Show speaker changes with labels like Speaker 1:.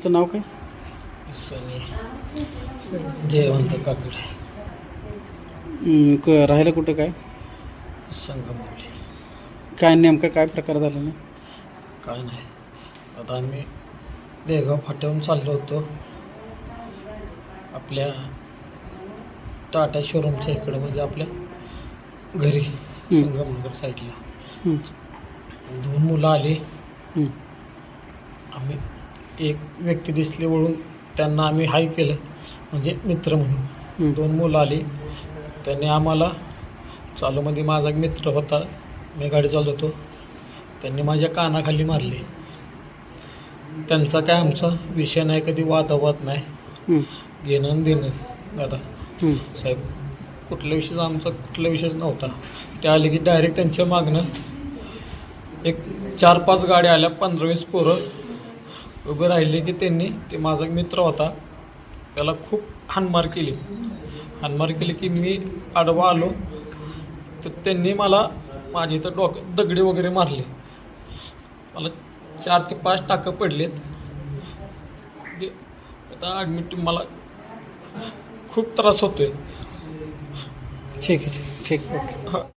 Speaker 1: तुमचं नाव काय?
Speaker 2: जयवंत काकडे,
Speaker 1: राहायला कुठं काय?
Speaker 2: संगमवाडी.
Speaker 1: काय नेमका काय प्रकार झाला ना?
Speaker 2: काय नाही, आता आम्ही देगाव फाट्याहून चाललो होतो आपल्या टाटा शोरूमच्या इकडं, म्हणजे आपल्या घरी संगमनगर साईडला. 2 मुलं आली. आम्ही एक व्यक्ती दिसली वळून, त्यांना आम्ही हाय केलं, म्हणजे मित्र म्हणून. 2 मुलं आली, त्यांनी आम्हाला चालूमध्ये माझा एक मित्र होता, मी गाडी चालवतो, त्यांनी माझ्या कानाखाली मारले. त्यांचा काय आमचा विषय नाही, कधी वादावाद नाही, घेणं देणं. दादा साहेब, कुठल्या विषयाचा आमचा कुठला विषयच नव्हता. ते आले की डायरेक्ट त्यांच्या मागणं एक 4-5 गाड्या आल्या, 15-20 पोरं उभे राहिले की त्यांनी, ते माझा एक मित्र होता, त्याला खूप हाणमार केली की मी आडवा आलो तर त्यांनी मला माझ्या इथं डोक्यात दगडे वगैरे मारले. मला 4 ते 5 टाकं पडलेत. आता ॲडमिट, मला खूप त्रास होतोय.
Speaker 1: ठीक आहे, ठीक. ओके.